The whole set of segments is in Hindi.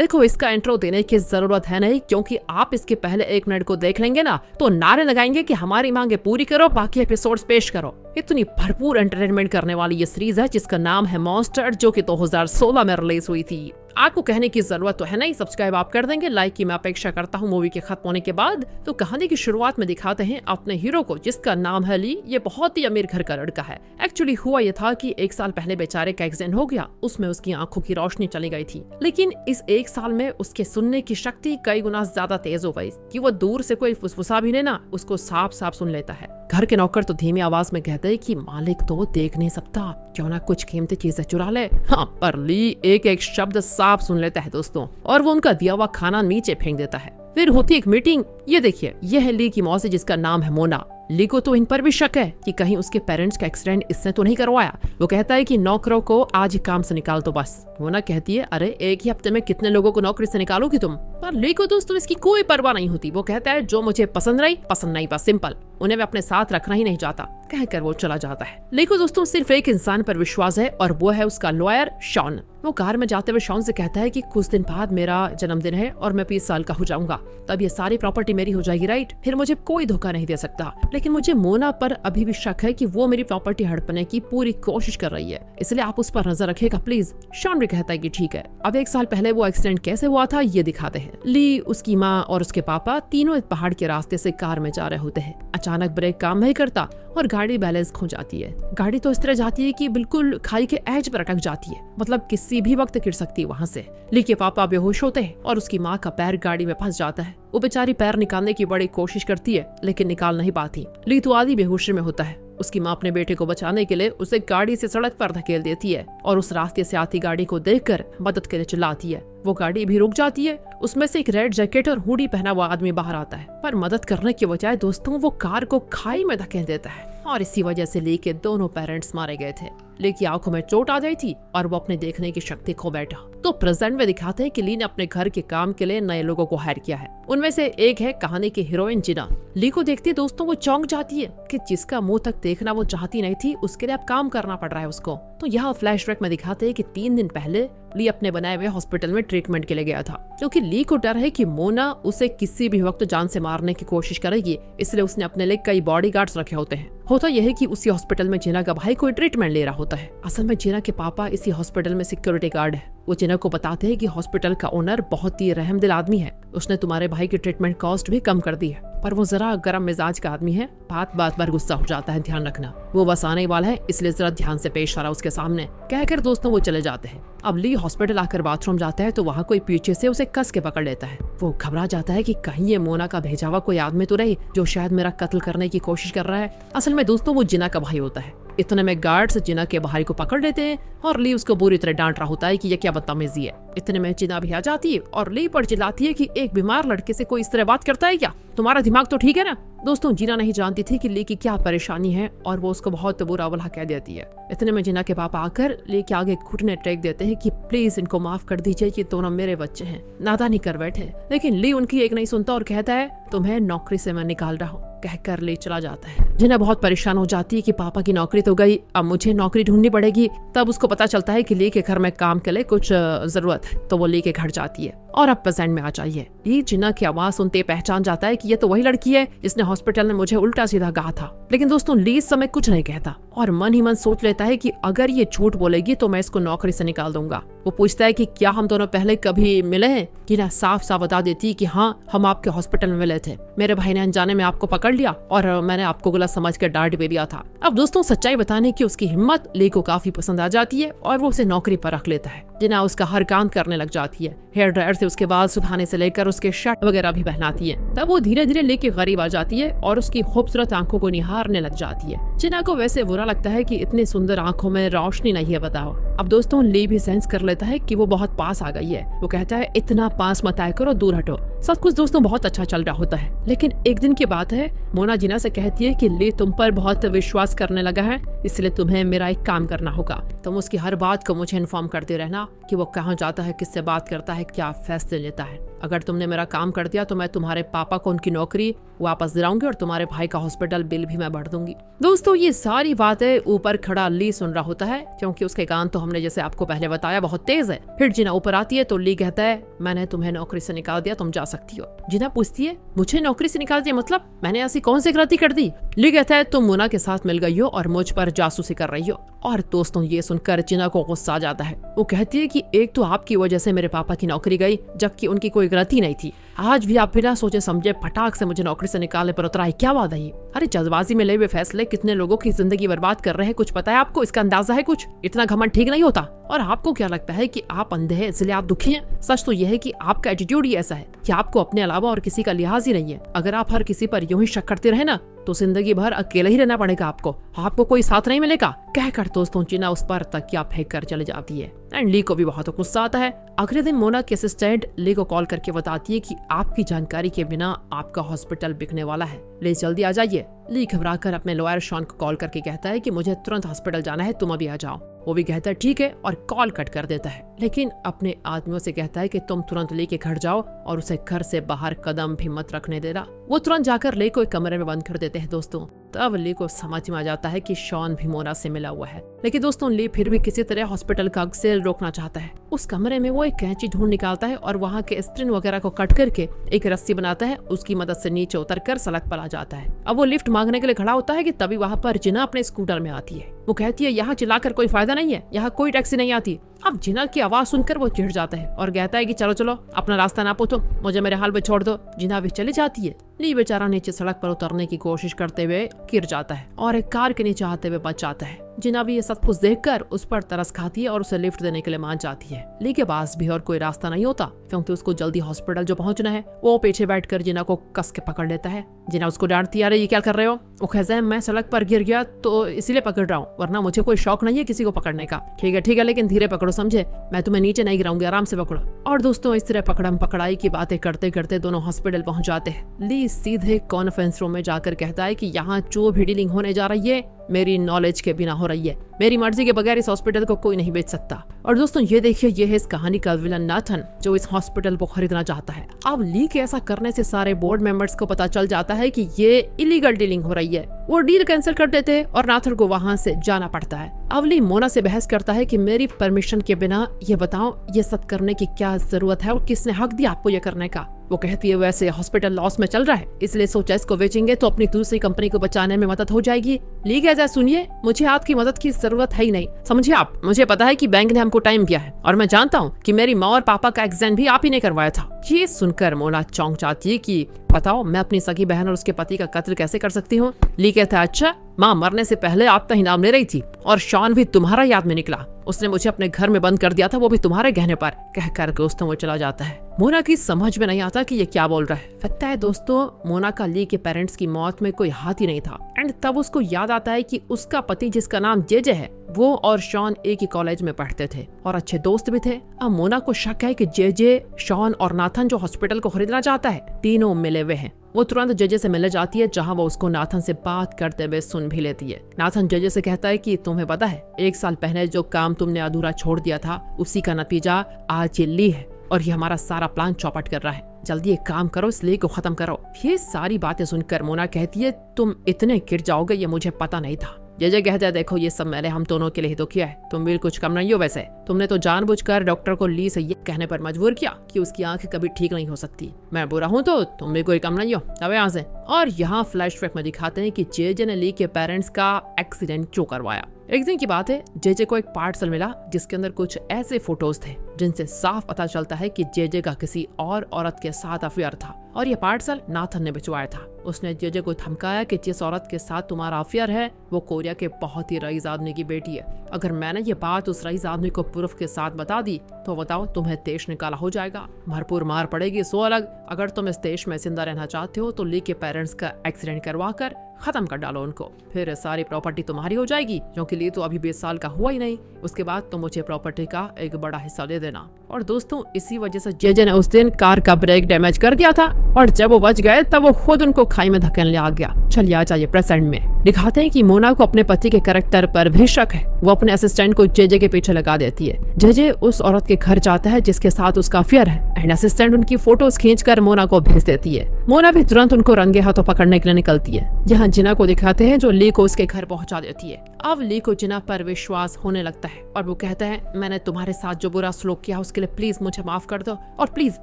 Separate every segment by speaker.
Speaker 1: देखो इसका इंट्रो देने की जरूरत है नहीं, क्योंकि आप इसके पहले 1 मिनट को देख लेंगे ना तो नारे लगाएंगे कि हमारी मांगे पूरी करो, बाकी एपिसोड्स पेश करो। इतनी भरपूर एंटरटेनमेंट करने वाली ये सीरीज है जिसका नाम है मॉन्स्टर, जो कि 2016 में रिलीज हुई थी। आपको कहने की जरूरत तो है नहीं, सब्सक्राइब आप कर देंगे, लाइक की मैं अपेक्षा करता हूँ मूवी के खत्म होने के बाद। तो कहानी की शुरुआत में दिखाते हैं अपने हीरो को, जिसका नाम है ली। ये बहुत ही अमीर घर का लड़का है। एक्चुअली हुआ ये था कि 1 साल पहले बेचारे का एक्सीडेंट हो गया, उसमें उसकी आंखों की रोशनी चली गई थी। लेकिन इस 1 साल में उसके सुनने की शक्ति कई गुना ज्यादा तेज हो गई कि वो दूर से कोई फुसफुसा भी लेना उसको साफ साफ सुन लेता है। घर के नौकर तो धीमी आवाज में कहते हैं कि मालिक तो देख नहीं सकता, क्यों ना कुछ कीमती चीजें चुरा ले। हाँ, पर ली एक एक शब्द साफ सुन लेता है दोस्तों, और वो उनका दिया हुआ खाना नीचे फेंक देता है। फिर होती एक मीटिंग। ये देखिए, यह है ली की मौसी, जिसका नाम है मोना। ली को तो इन पर भी शक है कि कहीं उसके पेरेंट्स का एक्सीडेंट इसने तो नहीं करवाया। वो कहता है कि नौकरों को आज ही काम से निकाल दो बस। मोना कहती है, अरे 1 ही हफ्ते में कितने लोगों को नौकरी से निकालोगी तुम। पर ली को दोस्तों इसकी कोई परवाह नहीं होती। वो कहता है, जो मुझे पसंद रही पसंद नहीं, बस सिंपल। उन्हें मैं अपने साथ रखना ही नहीं चाहता, कहकर वो चला जाता है। ली को दोस्तों सिर्फ एक इंसान पर विश्वास है, और वो है उसका लॉयर शॉन। वो कार में जाते हुए शॉन से कहता है कि कुछ दिन बाद मेरा जन्मदिन है और मैं 20 साल का हो जाऊंगा, तब ये सारी प्रॉपर्टी मेरी हो जाएगी, राइट? फिर मुझे कोई धोखा नहीं दे सकता। लेकिन मुझे मोना पर अभी भी शक है कि वो मेरी प्रॉपर्टी हड़पने की पूरी कोशिश कर रही है, इसलिए आप उस पर नजर रखिएगा प्लीज। शॉन भी कहता है कि ठीक है। अब 1 साल पहले वो एक्सीडेंट कैसे हुआ था ये दिखाते हैं। ली, उसकी माँ और उसके पापा तीनों एक पहाड़ के रास्ते से कार में जा रहे होते हैं। अचानक ब्रेक काम नहीं करता और गाड़ी बैलेंस खो जाती है। गाड़ी तो इस तरह जाती है कि बिल्कुल खाई के एज पर अटक जाती है, मतलब किसी भी वक्त गिर सकती है वहाँ से। ली के पापा बेहोश होते हैं और उसकी माँ का पैर गाड़ी में फंस जाता है। वो बेचारी पैर निकालने की बड़ी कोशिश करती है, लेकिन निकाल नहीं पाती। ली तो आधी बेहोशी में होता है। उसकी माँ अपने बेटे को बचाने के लिए उसे गाड़ी से सड़क पर धकेल देती है और उस रास्ते से आती गाड़ी को देखकर मदद के लिए चिल्लाती है। वो गाड़ी भी रुक जाती है। उसमें से एक रेड जैकेट और हुडी पहना हुआ आदमी बाहर आता है, पर मदद करने के बजाय दोस्तों वो कार को खाई में धकेल देता है, और इसी वजह से ली के दोनों पेरेंट्स मारे गए थे। ली की आंखों में चोट आ गई थी और वो अपने देखने की शक्ति खो बैठा। तो प्रेजेंट में दिखाते हैं कि ली ने अपने घर के काम के लिए नए लोगों को हायर किया है। उनमें से एक है कहानी की हीरोइन जिना। ली को देखती दोस्तों वो चौंक जाती है कि जिसका मुंह तक देखना वो चाहती नहीं थी, उसके लिए अब काम करना पड़ रहा है उसको। तो यहाँ फ्लैशबैक में दिखाते हैं कि 3 दिन पहले ली अपने बनाए हुए हॉस्पिटल में ट्रीटमेंट के लिए गया था, क्योंकि ली को डर है कि मोना उसे किसी भी वक्त जान से मारने की कोशिश करेगी, इसलिए उसने अपने लिए कई बॉडीगार्ड्स रखे होते हैं। होता यह है कि उसी हॉस्पिटल में जिना का भाई कोई ट्रीटमेंट ले रहा होता है। असल में जिना के पापा इसी हॉस्पिटल में सिक्योरिटी गार्ड है। वो जिना को बताते हैं कि हॉस्पिटल का ओनर बहुत ही रहमदिल आदमी है, उसने तुम्हारे भाई की ट्रीटमेंट कॉस्ट भी कम कर दी है, पर वो जरा गर्म मिजाज का आदमी है, बात बात पर गुस्सा हो जाता है, ध्यान रखना। वो बस आने वाला है, इसलिए जरा ध्यान से पेश आ रहा उसके सामने, कहकर दोस्तों वो चले जाते हैं। अब ली हॉस्पिटल आकर बाथरूम जाता है तो वहाँ कोई पीछे से उसे कस के पकड़ लेता है। वो घबरा जाता है कि कहीं ये मोना का भेजा हुआ कोई आदमी तो नहीं जो शायद मेरा कत्ल करने की कोशिश कर रहा है। असल में दोस्तों वो जिना का भाई होता है। इतने में गार्ड्स जिना के भाई को पकड़ लेते हैं और ली उसको बुरी तरह डांट रहा होता है कि ये क्या बदतमीजी है। इतने में जिना भी आ जाती है और ली पर चिल्लाती है कि एक बीमार लड़के से कोई इस तरह बात करता है क्या? तुम्हारा दिमाग तो ठीक है ना? दोस्तों जिना नहीं जानती थी कि ली की क्या परेशानी है और वो उसको बहुत बुरा भला कह देती है। इतने में जिना के पापा आकर ली के आगे घुटने टेक देते हैं कि प्लीज इनको माफ कर दीजिए, ये दोनों मेरे बच्चे हैं, नादानी कर बैठे। लेकिन ली उनकी एक नहीं सुनता और कहता है तुम्हें नौकरी से मैं निकाल रहा हूँ, कहकर ले चला जाता है। जिना बहुत परेशान हो जाती है कि पापा की नौकरी तो गई, अब मुझे नौकरी ढूंढनी पड़ेगी। तब उसको पता चलता है कि ली के घर में काम के लिए कुछ जरूरत है, तो वो ली के घर जाती है और अब प्रेजेंट में आ जाइए। ली जिना की आवाज सुनते पहचान जाता है कि ये तो वही लड़की है जिसने हॉस्पिटल में मुझे उल्टा सीधा कहा था। लेकिन दोस्तों ली इस समय कुछ नहीं कहता और मन ही मन सोच लेता है कि अगर ये झूठ बोलेगी तो मैं इसको नौकरी से निकाल दूंगा। वो पूछता है कि क्या हम दोनों पहले कभी मिले हैं? जिना साफ साफ बता देती कि हाँ, हम आपके हॉस्पिटल में मिले थे, मेरे भाई ने अनजाने में आपको पकड़ लिया और मैंने आपको गलत समझ कर डांट भी दिया था। अब दोस्तों सच्चाई बताने की उसकी हिम्मत ली को काफी पसंद आ जाती है और वो उसे नौकरी पर रख लेता है। जिना उसका हर काम करने लग जाती है, हेयर ड्रायर से उसके बाल सुखाने से लेकर उसके शर्ट वगैरह भी पहनाती है। तब वो धीरे धीरे लेके करीब आ जाती है और उसकी खूबसूरत आंखों को निहारने लग जाती है। जिना को वैसे बुरा लगता है कि इतनी सुंदर आंखों में रोशनी नहीं है, बताओ। अब दोस्तों ली भी सेंस कर लेता है कि वो बहुत पास आ गई है। वो कहता है इतना पास मत आया करो, दूर हटो। सब कुछ दोस्तों बहुत अच्छा चल रहा होता है, लेकिन एक दिन की बात है, मोना जिना से कहती है कि ली तुम पर बहुत विश्वास करने लगा है, इसलिए तुम्हें मेरा एक काम करना होगा। तुम उसकी हर बात को मुझे इन्फॉर्म करते रहना कि वो कहाँ जाता है, किससे बात करता है, क्या फैसले लेता है। अगर तुमने मेरा काम कर दिया तो मैं तुम्हारे पापा को उनकी नौकरी वापस दिलाऊंगी और तुम्हारे भाई का हॉस्पिटल बिल भी मैं भर दूंगी। दोस्तों ये सारी बातें ऊपर खड़ा ली सुन रहा होता है, क्योंकि उसके कान तो हमने जैसे आपको पहले बताया बहुत तेज है। फिर जीना ऊपर आती है तो ली कहता है मैंने तुम्हें नौकरी से निकाल दिया, तुम जा सकती हो। जीना पूछती है मुझे नौकरी से निकाल दिया मतलब, मैंने ऐसी कौन सी गलती कर दी? ली कहता है तुम मोना के साथ मिल गई हो और मुझ पर जासूसी कर रही हो। और दोस्तों ये सुनकर जीना को गुस्सा आ जाता है। वो कहती है कि एक तो आपकी वजह से मेरे पापा की नौकरी गई, जबकि उनकी कोई गलती नहीं थी। आज भी आप बिना सोचे समझे फटाक से मुझे नौकरी से निकालने पर उतरा है, क्या बात है ये? अरे जल्दबाजी में ले हुए फैसले कितने लोगों की जिंदगी बर्बाद कर रहे हैं, कुछ पता है आपको? इसका अंदाजा है कुछ? इतना घमंड ठीक नहीं होता। और आपको क्या लगता है कि आप अंधे हैं इसलिए आप दुखी हैं? सच तो यह है कि आपका एटीट्यूड ही ऐसा है कि आपको अपने अलावा और किसी का लिहाज ही नहीं है। अगर आप हर किसी पर यूं ही शक करते रहे ना तो जिंदगी भर अकेले ही रहना पड़ेगा आपको कोई साथ नहीं मिलेगा। कहकर दोस्तों जीना उस पर तकिया फेंक कर चले जाती है एंड ली को भी बहुत गुस्सा आता है। अगले दिन मोना की असिस्टेंट ली को कॉल करके बताती है कि आपकी जानकारी के बिना आपका हॉस्पिटल बिकने वाला है, ली जल्दी आ जाइए। ली घबराकर अपने लॉयर शॉन को कॉल करके कहता है कि मुझे तुरंत हॉस्पिटल जाना है, तुम अभी आ जाओ। वो भी कहता है ठीक है और कॉल कट कर देता है, लेकिन अपने आदमियों से कहता है कि तुम तुरंत ली के घर जाओ और उसे घर से बाहर कदम भी मत रखने देना। वो तुरंत जाकर ली को एक कमरे में बंद कर देते हैं दोस्तों। तब ली को समझ में आ जाता है कि शॉन भी मोना से मिला हुआ है, लेकिन दोस्तों ली फिर भी किसी तरह हॉस्पिटल का सेल रोकना चाहता है। उस कमरे में वो एक कैंची ढूंढ निकालता है और वहाँ के स्ट्रिंग वगैरह को कट करके एक रस्सी बनाता है, उसकी मदद से नीचे उतरकर सड़क पर आ जाता है। अब वो लिफ्ट मांगने के लिए खड़ा होता है कि तभी वहाँ पर जिना अपने स्कूटर में आती है। वो कहती है यहाँ चिल्लाकर कोई फायदा नहीं है, यहाँ कोई टैक्सी नहीं आती। अब जिना की आवाज सुनकर वो चिढ़ जाता है और कहता है कि चलो चलो अपना रास्ता ना पूछो, मुझे मेरे हाल पे छोड़ दो। जिना भी चली जाती है। ली बेचारा नीचे सड़क पर उतरने की कोशिश करते हुए गिर जाता है और एक कार के नीचे आते हुए बच जाता है। जिना भी ये सब कुछ देखकर उस पर तरस खाती है और उसे लिफ्ट देने के लिए मान जाती है। ली के पास भी और कोई रास्ता नहीं होता क्योंकि उसको जल्दी हॉस्पिटल जो पहुंचना है। वो पीछे बैठकर जिना को कस के पकड़ लेता है। जिना उसको डांटती है, अरे ये क्या कर रहे हो? वो कहता है मैं सड़क पर गिर गया तो इसीलिए पकड़ रहा हूँ, वरना मुझे कोई शौक नहीं है किसी को पकड़ने का। ठीक है लेकिन धीरे पकड़ो समझे, मैं तुम्हें नीचे नहीं गिराऊंगी, आराम से पकड़ो। और दोस्तों इस तरह पकड़म पकड़ाई की बातें करते करते दोनों हॉस्पिटल पहुंच जाते हैं। ली सीधे कॉन्फ्रेंस रूम में जाकर कहता है कि यहाँ जो भी डीलिंग होने जा रही है मेरी नॉलेज के बिना हो रही है, मेरी मर्जी के बगैर इस हॉस्पिटल को कोई नहीं बेच सकता। और दोस्तों ये देखिए, ये है इस कहानी का विलन नाथन जो इस हॉस्पिटल को खरीदना चाहता है। अब ली के ऐसा करने से सारे बोर्ड मेंबर्स को पता चल जाता है कि ये इलीगल डीलिंग हो रही है। वो डील कैंसिल कर देते हैं और नाथन को वहाँ से जाना पड़ता है। अब ली मोना से बहस करता है कि मेरी परमिशन के बिना ये बताओ ये सब करने की क्या जरूरत है और किसने हक दिया आपको ये करने का? वो कहती है वैसे हॉस्पिटल लॉस में चल रहा है इसलिए सोचा इसको बेचेंगे तो अपनी दूसरी कंपनी को बचाने में मदद हो जाएगी। ली कहता है सुनिए, मुझे आपकी मदद की जरूरत है ही नहीं, समझिए आप। मुझे पता है कि बैंक ने हमको टाइम दिया है और मैं जानता हूँ कि मेरी माँ और पापा का एग्जाम भी आप ही ने करवाया था। ये सुनकर मोना चौंक जाती है कि बताओ मैं अपनी सगी बहन और उसके पति का कत्ल कैसे कर सकती हूँ? ली कहता है अच्छा, माँ मरने से पहले आपका ही नाम ले रही थी और शॉन भी तुम्हारा याद में निकला, उसने मुझे अपने घर में बंद कर दिया था, वो भी तुम्हारे कहने पर। कहकर दोस्तों वो चला जाता है। मोना की समझ में नहीं आता कि ये क्या बोल रहा है। लगता है दोस्तों मोना का ली के पेरेंट्स की मौत में कोई हाथ ही नहीं था एंड तब उसको याद आता है कि उसका पति जिसका नाम जेजे है वो और शॉन एक ही कॉलेज में पढ़ते थे और अच्छे दोस्त भी थे। अब मोना को शक है कि जेजे, शॉन और नाथन जो हॉस्पिटल को खरीदना चाहता है तीनों मिले हुए हैं। वो तुरंत जेजे से मिलने जाती है जहां वो उसको नाथन से बात करते हुए सुन भी लेती है। नाथन जेजे से कहता है कि तुम्हें पता है 1 साल पहले जो काम तुमने अधूरा छोड़ दिया था उसी का नतीजा आज ये ली है और ये हमारा सारा प्लान चौपट कर रहा है। जल्दी एक काम करो, इस ली को खत्म करो। ये सारी बातें सुनकर मोना कहती है तुम इतने गिर जाओगे ये मुझे पता नहीं था। जेजे कहता है देखो ये सब मैंने हम दोनों के लिए ही तो किया है, तुम भी कुछ कम नहीं हो। वैसे तुमने तो जानबूझकर डॉक्टर को ली से ये कहने पर मजबूर किया कि उसकी आंखें कभी ठीक नहीं हो सकती। मैं बुरा हूँ तो तुम भी कोई कम नहीं हो, अब यहाँ से। और यहाँ फ्लैशबैक में दिखाते हैं कि जेजे ने ली के पेरेंट्स का एक्सीडेंट क्यों करवाया। एक दिन की बात है, जेजे को एक पार्सल मिला जिसके अंदर कुछ ऐसे फोटोज थे जिनसे साफ पता चलता है कि जेजे का किसी और औरत के साथ अफेयर था और ये पार्सल नाथन ने भिजवाया था। उसने जेजे को धमकाया कि जिस औरत के साथ तुम्हारा अफेयर है वो कोरिया के बहुत ही रईस आदमी की बेटी है। अगर मैंने ये बात उस रईस आदमी को प्रूफ के साथ बता दी तो बताओ तुम्हें देश निकाला हो जाएगा, भरपूर मार पड़ेगी। सो अलग अगर तुम इस देश में जिंदा रहना चाहते हो तो ली के पेरेंट्स का एक्सीडेंट करवा कर खत्म कर डालो उनको, फिर सारी प्रॉपर्टी तुम्हारी हो जाएगी, क्योंकि ली तो अभी 20 साल का हुआ ही नहीं। उसके बाद तुम मुझे प्रॉपर्टी का एक बड़ा हिस्सा दे देना। और दोस्तों इसी वजह से जेजे ने उस दिन कार का ब्रेक डैमेज कर दिया था, और जब वो बच गए तब वो खुद उनको खाई में धकेलने आ गया। चलिए आ जाइए प्रेजेंट में। दिखाते हैं कि मोना को अपने पति के कैरेक्टर पर भी शक है। वो अपने असिस्टेंट को जेजे के पीछे लगा देती है। जेजे उस औरत के घर जाता है जिसके साथ उसका अफेयर है, एंड असिस्टेंट उनकी फोटोज खींचकर मोना को भेज देती है। मोना भी तुरंत उनको रंगे हाथों पकड़ने के लिए निकलती है। यहाँ जिना को दिखाते हैं जो ली को उसके घर पहुंचा देती है। अब ली को जिना पर विश्वास होने लगता है और वो कहता है, मैंने तुम्हारे साथ जो बुरा सलूक किया उसके लिए प्लीज मुझे माफ कर दो, और प्लीज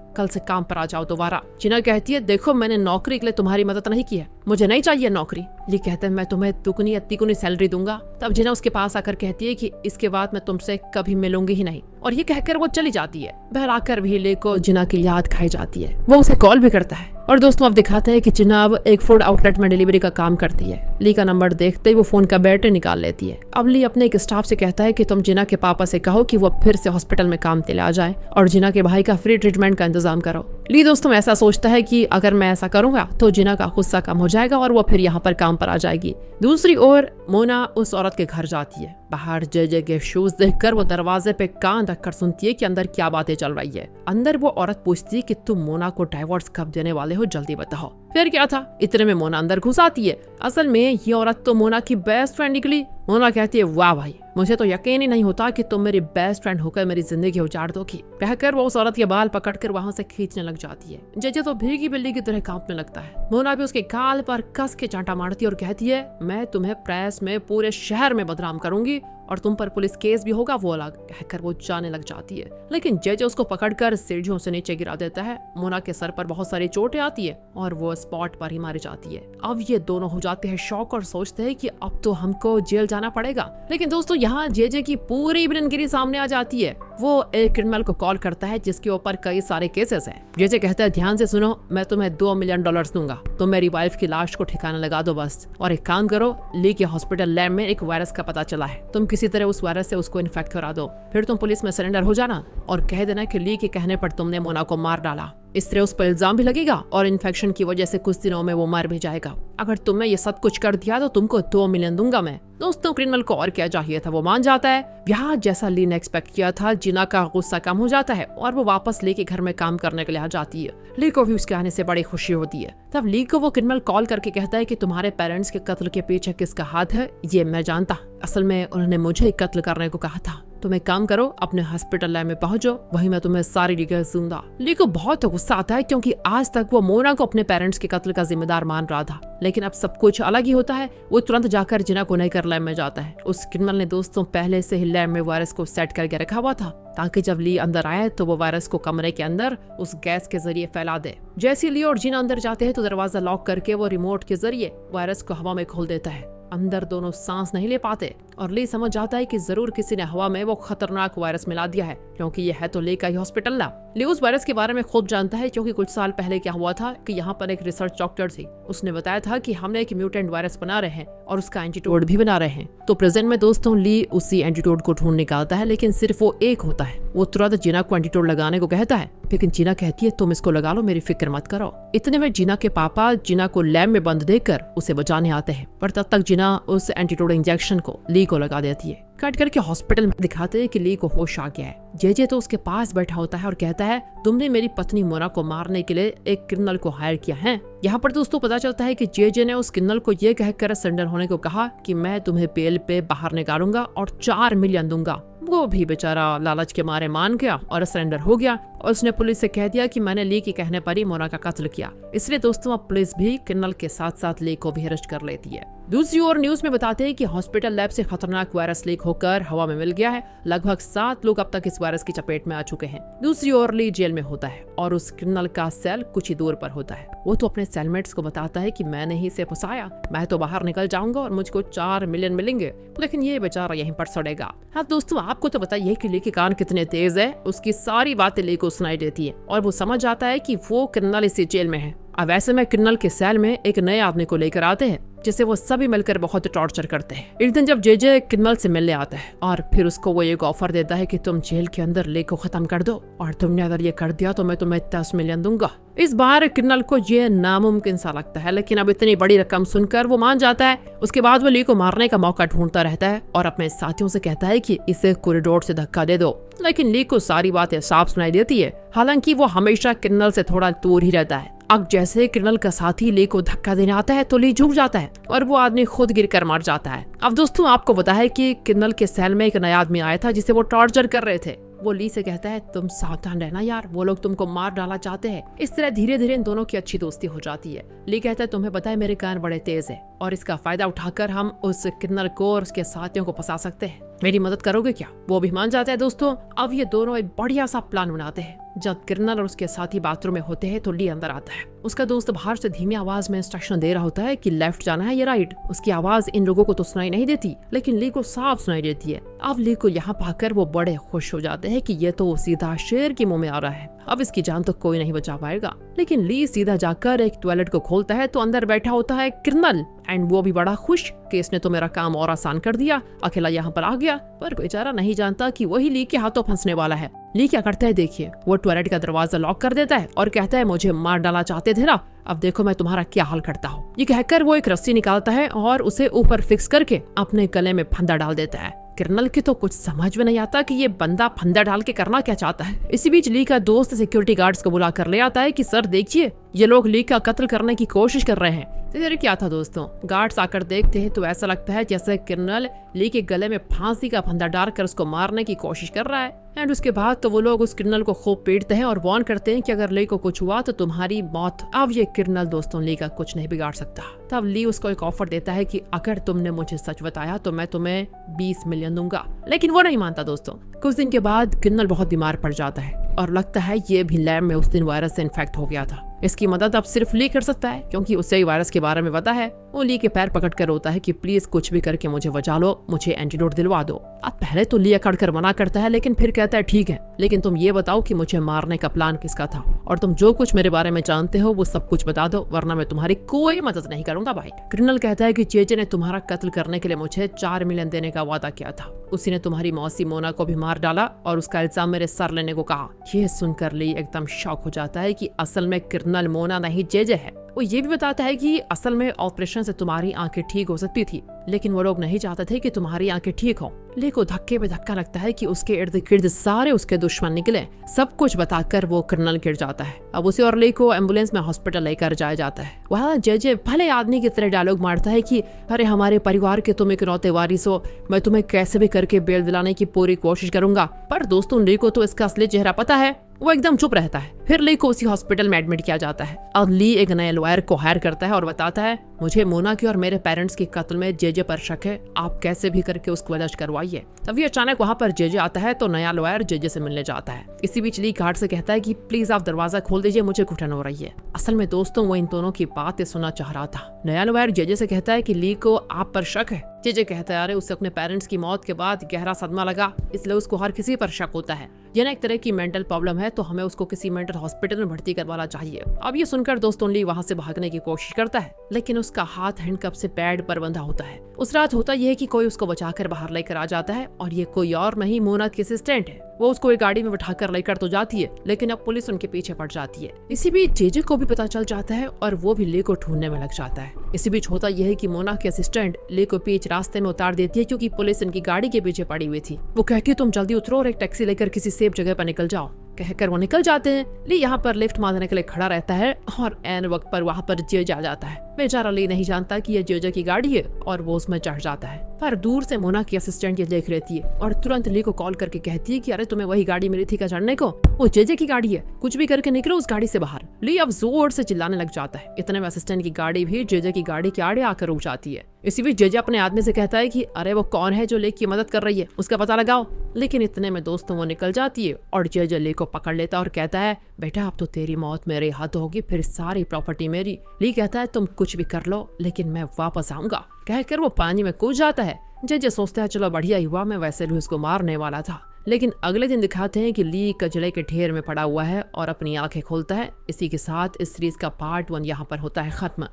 Speaker 1: कल से काम पर आ जाओ दोबारा। जिना कहती है, देखो मैंने नौकरी के लिए तुम्हारी मदद नहीं की है, मुझे नहीं चाहिए नौकरी। ली कहता है, मैं तुम्हें दुगनी या तिगुनी सैलरी दूंगा। तब जिना उसके पास आकर कहती है कि इसके बाद मैं तुमसे कभी मिलूंगी ही नहीं, और ये कहकर वो चली जाती है। बहर आकर भी ली को जिना की याद खाई जाती है। वो उसे कॉल भी करता है। और दोस्तों अब दिखाते हैं कि जिना अब एक फूड आउटलेट में डिलीवरी का काम करती है। ली का नंबर देखते ही वो फोन का बैटरी निकाल लेती है। अब ली अपने एक स्टाफ से कहता है कि तुम जिना के पापा से कहो कि वो फिर से हॉस्पिटल में काम के लिए आ जाए और जिना के भाई का फ्री ट्रीटमेंट का इंतजाम करो। ली दोस्तों ऐसा सोचता है कि अगर मैं ऐसा करूंगा तो जिना का गुस्सा कम हो जाएगा और वो फिर यहाँ पर काम पर आ जाएगी। दूसरी ओर मोना उस औरत के घर जाती है। बाहर जेजे के शूज देखकर वो दरवाजे पे कान रखकर सुनती है कि अंदर क्या बातें चल रही है। अंदर वो औरत पूछती है कि तुम मोना को डाइवोर्स कब देने वाले हो, जल्दी बताओ। फिर क्या था, इतने में मोना अंदर घुस आती है। असल में ये औरत तो मोना की बेस्ट फ्रेंड निकली। मोना कहती है, वाह भाई, मुझे तो यकीन ही नहीं होता कि तुम मेरी बेस्ट फ्रेंड होकर मेरी जिंदगी उजाड़ दोगी। कहकर वो उस औरत के बाल पकड़कर वहाँ से खींचने लग जाती है। जेजे तो भीगी बिल्ली की तरह कांपने लगता है। मोना भी उसके गाल पर कस के चांटा मारती है और कहती है, मैं तुम्हें प्रेस में पूरे शहर में बदनाम करूंगी और तुम पर पुलिस केस भी होगा, वो अलग। कहकर वो जाने लग जाती है, लेकिन जेजे उसको पकड़कर सीढ़ियों से नीचे गिरा देता है। मोना के सर पर बहुत सारी चोटें आती है और वो स्पॉट पर ही मारी जाती है। अब ये दोनों हो जाते हैं शॉक और सोचते हैं कि अब तो हमको जेल जाना पड़ेगा। लेकिन दोस्तों यहाँ जेजे की पूरी विलनगिरी सामने आ जाती है। वो एक क्रिमिनल को कॉल करता है जिसके ऊपर कई सारे केसेस हैं। जेजे कहता है, ध्यान से सुनो, मैं तुम्हें $2 मिलियन दूंगा, तुम मेरी वाइफ की लाश को ठिकाना लगा दो बस। और एक काम करो, ली के हॉस्पिटल लैब में एक वायरस का पता चला है, तुम किसी तरह उस वायरस से उसको इन्फेक्ट करा दो, फिर तुम पुलिस में सरेंडर हो जाना और कह देना कि ली के कहने पर तुमने मोना को मार डाला। इस तरह उस पर इल्जाम भी लगेगा और इन्फेक्शन की वजह से कुछ दिनों में वो मर भी जाएगा। अगर तुमने ये सब कुछ कर दिया तो तुमको $2 मिलियन दूंगा मैं। दोस्तों क्रिमिनल को और क्या चाहिए था, वो मान जाता है। यहाँ जैसा ली ने एक्सपेक्ट किया था, जिना का गुस्सा कम हो जाता है और वो वापस ली के घर में काम करने के लिए आ जाती है। ली को भी उसके आने से बड़ी खुशी होती है। तब ली को वो क्रिमिनल कॉल करके कहता है कि तुम्हारे पेरेंट्स के कत्ल के पीछे किसका हाथ है ये मैं जानता, असल में उन्होंने मुझे कत्ल करने को कहा था। तुम एक काम करो, अपने हॉस्पिटल लैब में पहुंचो, वहीं मैं तुम्हें सारी डिटेल्स दूंगा। ली को बहुत गुस्सा आता है क्योंकि आज तक वो मोना को अपने पेरेंट्स के कत्ल का जिम्मेदार मान रहा था, लेकिन अब सब कुछ अलग ही होता है। वो तुरंत जाकर जिना को लेकर लैब में जाता है। उस क्रिमिनल ने दोस्तों पहले से ही लैब में वायरस को सेट करके रखा हुआ था ताकि जब ली अंदर आए तो वो वायरस को कमरे के अंदर उस गैस के जरिए फैला दे। जैसे ली और जिना अंदर जाते हैं तो दरवाजा लॉक करके वो रिमोट के जरिए वायरस को हवा में खोल देता है। अंदर दोनों सांस नहीं ले पाते और ली समझ जाता है कि जरूर किसी ने हवा में वो खतरनाक वायरस मिला दिया है, क्योंकि ये है तो ली का ही हॉस्पिटल ना। ली उस वायरस के बारे में खुद जानता है क्योंकि कुछ साल पहले क्या हुआ था कि यहाँ पर एक रिसर्च डॉक्टर थी, उसने बताया था कि हमने एक म्यूटेंट वायरस बना रहे हैं और उसका एंटीडोट भी बना रहे हैं। तो प्रेजेंट में दोस्तों ली उसी एंटीडोट को ढूंढ निकालता है, लेकिन सिर्फ वो एक होता है। वो तुरंत जिना को एंटीडोट लगाने को कहता है, लेकिन जिना कहती है तुम इसको लगा लो, मेरी फिक्र मत करो। इतने में जिना के पापा जिना को लैब में बंद देखकर उसे बचाने आते हैं, पर तब तक जिना उस एंटीडोट इंजेक्शन को ली को लगा देती है। कट करके हॉस्पिटल में दिखाते हैं कि ली को होश आ गया है। जेजे तो उसके पास बैठा होता है और कहता है, तुमने मेरी पत्नी मोना को मारने के लिए एक क्रिमिनल को हायर किया है। यहाँ पर दोस्तों पता चलता है कि जेजे ने उस क्रिमिनल को ये कहकर सरेंडर होने को कहा कि मैं तुम्हें बेल पे बाहर निकालूंगा और $4 मिलियन दूंगा। वो भी बेचारा लालच के मारे मान गया और सरेंडर हो गया और उसने पुलिस से कह दिया कि मैंने ली के कहने पर ही मोना का कत्ल किया। इसलिए दोस्तों अब पुलिस भी क्रिमिनल के साथ साथ ली को भी अरेस्ट कर लेती है। दूसरी ओर न्यूज में बताते हैं कि हॉस्पिटल लैब से खतरनाक वायरस लीक होकर हवा में मिल गया है। लगभग 7 लोग अब तक इस वायरस की चपेट में आ चुके हैं। दूसरी ओर ली जेल में होता है और उस क्रिमिनल का सेल कुछ ही दूर पर होता है। वो तो अपने सेलमेट्स को बताता है कि मैंने ही इसे फंसाया, मैं तो बाहर निकल जाऊंगा और मुझको $4 मिलियन मिलेंगे, लेकिन ये बेचारा यहीं पर सड़ेगा। हाँ दोस्तों, आपको तो बताइए कि ली के कान कितने तेज है। उसकी सारी बातें ली को सुनाई देती है और वो समझ जाता है कि वो क्रिमिनल इसी जेल में है। अब ऐसे में क्रिमिनल के सेल में एक नए आदमी को लेकर आते हैं जिसे वो सभी मिलकर बहुत टॉर्चर करते हैं। एक दिन जब जेजे किन्नल से मिलने आता है और फिर उसको वो एक ऑफर देता है कि तुम जेल के अंदर ले को खत्म कर दो और तुमने अगर ये कर दिया तो मैं तुम्हें 10 मिलियन दूंगा। इस बार किन्नल को ये नामुमकिन सा लगता है, लेकिन अब इतनी बड़ी रकम सुनकर वो मान जाता है। उसके बाद वो ली को मारने का मौका ढूंढता रहता है और अपने साथियों से कहता है कि इसे कॉरिडोर से धक्का दे दो, लेकिन ली को सारी बातें साफ सुनाई देती है। हालांकि वो हमेशा किन्नल से थोड़ा दूर ही रहता है। अब जैसे किन्नल का साथी ली को धक्का देने आता है तो ली झुक जाता है और वो आदमी खुद गिरकर मर जाता है। अब दोस्तों आपको पता है कि किन्नल के सेल में एक नया आदमी आया था जिसे वो टॉर्चर कर रहे थे। वो ली से कहता है तुम सावधान रहना यार, वो लोग तुमको मार डालना चाहते हैं। इस तरह धीरे धीरे इन दोनों की अच्छी दोस्ती हो जाती है। ली कहता है तुम्हें पता है मेरे कान बड़े तेज है और इसका फायदा उठाकर हम उस किन्नल को और उसके साथियों को फंसा सकते हैं, मेरी मदद करोगे क्या? वो भी मान जाता है। दोस्तों अब ये दोनों एक बढ़िया सा प्लान बनाते हैं। जब किन्नल और उसके साथी बाथरूम में होते हैं तो ली अंदर आता है। उसका दोस्त बाहर से धीमी आवाज में इंस्ट्रक्शन दे रहा होता है कि लेफ्ट जाना है या राइट। उसकी आवाज इन लोगों को तो सुनाई नहीं देती, लेकिन ली को साफ सुनाई देती है। अब ली को यहाँ पाकर वो बड़े खुश हो जाते हैं कि ये तो सीधा शेर के मुंह में आ रहा है, अब इसकी जान तो कोई नहीं बचा पाएगा। लेकिन ली सीधा जाकर एक टॉयलेट को खोलता है तो अंदर बैठा होता है किन्नल, एंड वो भी बड़ा खुश कि इसने तो मेरा काम और आसान कर दिया, अकेला यहाँ पर आ गया। पर बेचारा नहीं जानता कि वही ली के हाथों फंसने वाला है। ली क्या करता है देखिए, वो टॉयलेट का दरवाजा लॉक कर देता है और कहता है मुझे मार डालना चाहते थे ना, अब देखो मैं तुम्हारा क्या हाल करता हूँ। ये कहकर वो एक रस्सी निकालता है और उसे ऊपर फिक्स करके अपने गले में फंदा डाल देता है। किन्नल की तो कुछ समझ में नहीं आता कि ये बंदा फंदा डाल के करना क्या चाहता है। इसी बीच ली का दोस्त सिक्योरिटी गार्ड्स को बुला कर ले आता है कि सर देखिए ये लोग ली का कत्ल करने की कोशिश कर रहे हैं। तो क्या था दोस्तों, गार्ड्स आकर देखते हैं तो ऐसा लगता है जैसे किन्नल ली के गले में फांसी का फंदा डालकर उसको मारने की कोशिश कर रहा है। एंड उसके बाद तो वो लोग उस किन्नल को खूब पीटते हैं और वार्न करते हैं कि अगर ली को कुछ हुआ तो तुम्हारी मौत। अब ये किन्नल दोस्तों ली का कुछ नहीं बिगाड़ सकता। तब ली उसको एक ऑफर देता है कि अगर तुमने मुझे सच बताया तो मैं तुम्हें 20 मिलियन दूंगा, लेकिन वो नहीं मानता दोस्तों। कुछ दिन के बाद किन्नल बहुत बीमार पड़ जाता है और लगता है ये भी लैब में उस दिन वायरस से इन्फेक्ट हो गया था। इसकी मदद अब सिर्फ ली कर सकता है क्योंकि उसे वायरस के बारे में पता है। वो ली के पैर पकड़ कर रोता है कि प्लीज कुछ भी करके मुझे बचा लो, मुझे एंटीडोट दिलवा दो। अब पहले तो ली अकड़ कर मना करता है, लेकिन फिर कहता है ठीक है, लेकिन तुम ये बताओ कि मुझे मारने का प्लान किसका था और तुम जो कुछ मेरे बारे में जानते हो वो सब कुछ बता दो, वरना मैं तुम्हारी कोई मदद नहीं करूंगा भाई। किन्नल कहता है कि जेजे ने तुम्हारा कत्ल करने के लिए मुझे 4 मिलियन देने का वादा किया था। उसी ने तुम्हारी मौसी मोना को भी मार डाला और उसका इल्जाम मेरे सर लेने को कहा। ये सुनकर ली एकदम शॉक हो जाता है कि असल में किन्नल मोना नहीं जेजे है। वो ये भी बताता है कि असल में ऑपरेशन से तुम्हारी आंखें ठीक हो सकती थी, लेकिन वो लोग नहीं चाहते थे कि तुम्हारी आंखें ठीक हो। ली को धक्के पे धक्का लगता है कि उसके इर्द गिर्द सारे उसके दुश्मन निकले। सब कुछ बताकर वो किन्नल गिर जाता है। अब उसे और ली को एम्बुलेंस में हॉस्पिटल लेकर जाया जाता है। वहाँ जेजे भले आदमी की तरह डायलॉग मारता है कि अरे हमारे परिवार के तुम इकलौते वारिस हो, मैं तुम्हें कैसे भी करके बेल दिलाने की पूरी कोशिश करूंगा। पर दोस्तों ली को तो इसका असली चेहरा पता है, वो एकदम चुप रहता है। फिर ली को उसी हॉस्पिटल में एडमिट किया जाता है और ली एक नए लॉयर को हायर करता है और बताता है मुझे मोना की और मेरे पेरेंट्स के कत्ल में जेजे पर शक है, आप कैसे भी करके उसको वजह करवाइए। तभी अचानक वहाँ पर जेजे आता है तो नया लॉयर जेजे से मिलने जाता है। इसी बीच ली गार्ड से कहता है कि प्लीज आप दरवाजा खोल दीजिए, मुझे घुटन हो रही है। असल में दोस्तों वो इन दोनों की बातें सुनना चाह रहा था। नया लॉयर जेजे से कहता है कि ली को आप पर शक है। जेजे कहता है अरे उसे अपने पेरेंट्स की मौत के बाद गहरा सदमा लगा, इसलिए उसको हर किसी पर शक होता है। यह ना एक तरह की मेंटल प्रॉब्लम है तो हमें उसको किसी मेंटल हॉस्पिटल में भर्ती करवाना चाहिए। अब ये सुनकर दोस्तों ली वहाँ से भागने की कोशिश करता है, लेकिन उसका हाथ हैंडकफ से पैड पर बंधा होता है। उस रात होता यह है कि कोई उसको बचाकर बाहर लेकर आ जाता है और ये कोई और नहीं मोना की असिस्टेंट है। वो उसको एक गाड़ी में बिठाकर लेकर तो जाती है, लेकिन अब पुलिस उनके पीछे पड़ जाती है। इसी बीच जेजे को भी पता चल जाता है और वो भी ली को ढूंढने में लग जाता है। इसी बीच होता यह है कि मोना की असिस्टेंट ली को बीच रास्ते में उतार देती है क्योंकि पुलिस इनकी गाड़ी के पीछे पड़ी हुई थी। वो कहती है तुम जल्दी उतरो और एक टैक्सी लेकर किसी सेफ जगह पर निकल जाओ। कहकर वो निकल जाते हैं। ली यहाँ पर लिफ्ट मारने के लिए खड़ा रहता है और एन वक्त पर वहाँ पर जेजे आ जाता है। बेचारा ली नहीं जानता कि ये जेजे की गाड़ी है और वो उसमें चढ़ जाता है। पर दूर से मोना की असिस्टेंट ये देख रहती है और तुरंत ली को कॉल करके कहती है कि अरे तुम्हें वही गाड़ी मिली थी क्या चढ़ने को, वो जेजे की गाड़ी है, कुछ भी करके निकलो उस गाड़ी से बाहर। ली अब जोर से चिल्लाने लग जाता है। इतने में असिस्टेंट की गाड़ी भी जेजे की गाड़ी के आड़े आकर रुक जाती है। इसी बीच जेजे अपने आदमी से कहता है कि अरे वो कौन है जो ली की मदद कर रही है, उसका पता लगाओ। लेकिन इतने में दोस्तों वो निकल जाती है और जेजे ली को पकड़ लेता और कहता है बेटा अब तो तेरी मौत मेरे हाथ होगी, फिर सारी प्रॉपर्टी मेरी। ली कहता है तुम कुछ भी कर लो लेकिन मैं वापस आऊंगा। कहकर वो पानी में कूद जाता है। जेजे सोचता है चलो बढ़िया ही हुआ, मैं वैसे भी उसको मारने वाला था। लेकिन अगले दिन दिखाते हैं कि ली कचड़े के ढेर में पड़ा हुआ है और अपनी आंखें खोलता है। इसी के साथ इस सीरीज का पार्ट 1 यहाँ पर होता है खत्म।